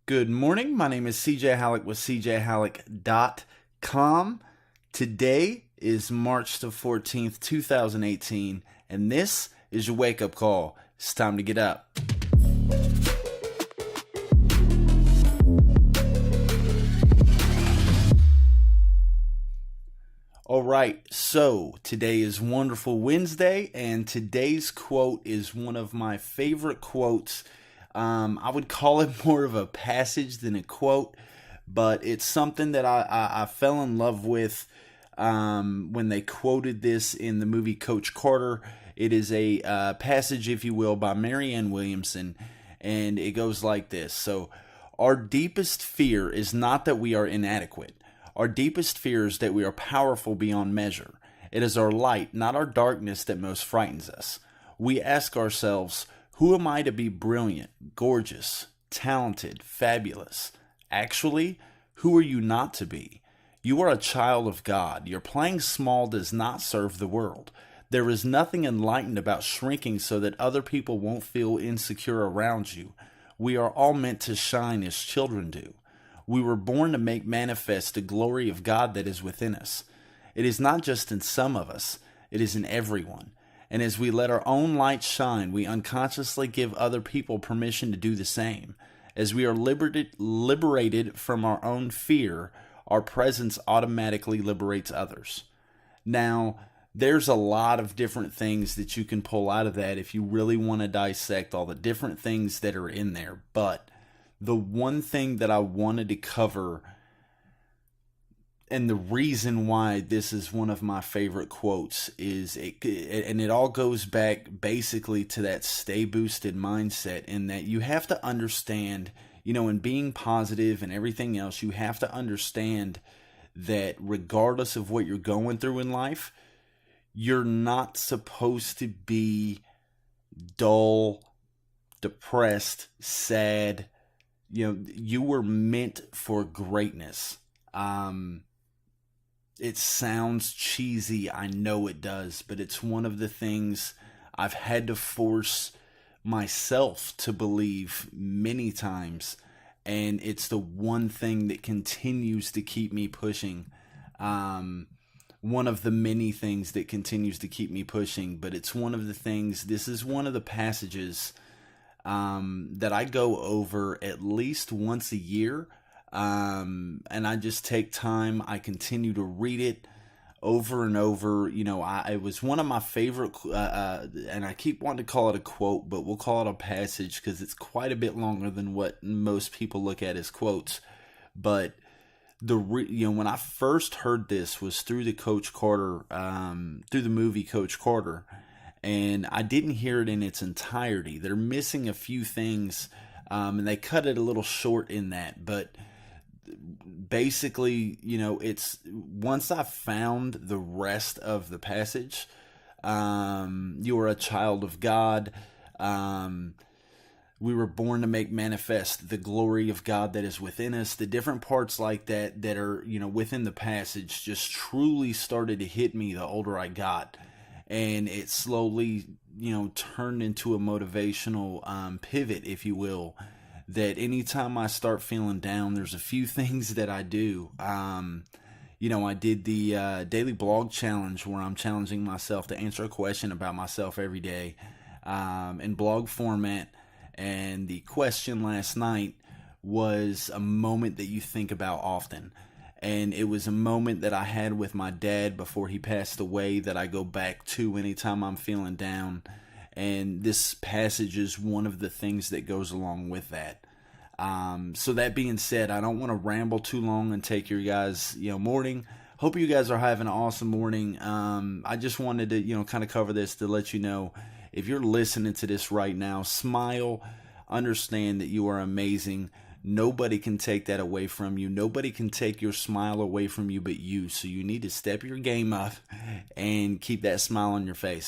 Good morning. My name is CJ Halleck with cjhalleck.com. Today is March the 14th, 2018, and this is your wake-up call. It's time to get up. All right, so today is Wonderful Wednesday, and today's quote is one of my favorite quotes. I would call it more of a passage than a quote, but it's something that I fell in love with when they quoted this in the movie Coach Carter. It is a passage, if you will, by Marianne Williamson, and it goes like this. So, our deepest fear is not that we are inadequate. Our deepest fear is that we are powerful beyond measure. It is our light, not our darkness, that most frightens us. We ask ourselves, who am I to be brilliant, gorgeous, talented, fabulous? Actually, who are you not to be? You are a child of God. Your playing small does not serve the world. There is nothing enlightened about shrinking so that other people won't feel insecure around you. We are all meant to shine as children do. We were born to make manifest the glory of God that is within us. It is not just in some of us, it is in everyone. And as we let our own light shine, we unconsciously give other people permission to do the same. As we are liberated from our own fear, our presence automatically liberates others. Now, there's a lot of different things that you can pull out of that if you really want to dissect all the different things that are in there. But the one thing that I wanted to cover, and the reason why this is one of my favorite quotes, is it all goes back basically to that stay boosted mindset, in that you have to understand, in being positive and everything else, you have to understand that regardless of what you're going through in life, you're not supposed to be dull, depressed, sad. You were meant for greatness. It sounds cheesy, I know it does, but it's one of the things I've had to force myself to believe many times, and it's the one thing that continues to keep me pushing. One of the many things that continues to keep me pushing, but it's one of the things, this is one of the passages that I go over at least once a year. And I just take time. I continue to read it over and over. It was one of my favorite, and I keep wanting to call it a quote, but we'll call it a passage because it's quite a bit longer than what most people look at as quotes. But when I first heard this was through the Coach Carter, through the movie Coach Carter, and I didn't hear it in its entirety. They're missing a few things, and they cut it a little short in that, but basically, it's once I found the rest of the passage, you are a child of God. We were born to make manifest the glory of God that is within us. The different parts like that are, within the passage just truly started to hit me the older I got. And it slowly, turned into a motivational pivot, if you will, that anytime I start feeling down, there's a few things that I do. I did the daily blog challenge where I'm challenging myself to answer a question about myself every day in blog format. And the question last night was a moment that you think about often. And it was a moment that I had with my dad before he passed away that I go back to anytime I'm feeling down. And this passage is one of the things that goes along with that. So that being said, I don't want to ramble too long and take your guys, morning. Hope you guys are having an awesome morning. I just wanted to, kind of cover this to let you know, if you're listening to this right now, smile, understand that you are amazing. Nobody can take that away from you. Nobody can take your smile away from you but you. So you need to step your game up and keep that smile on your face.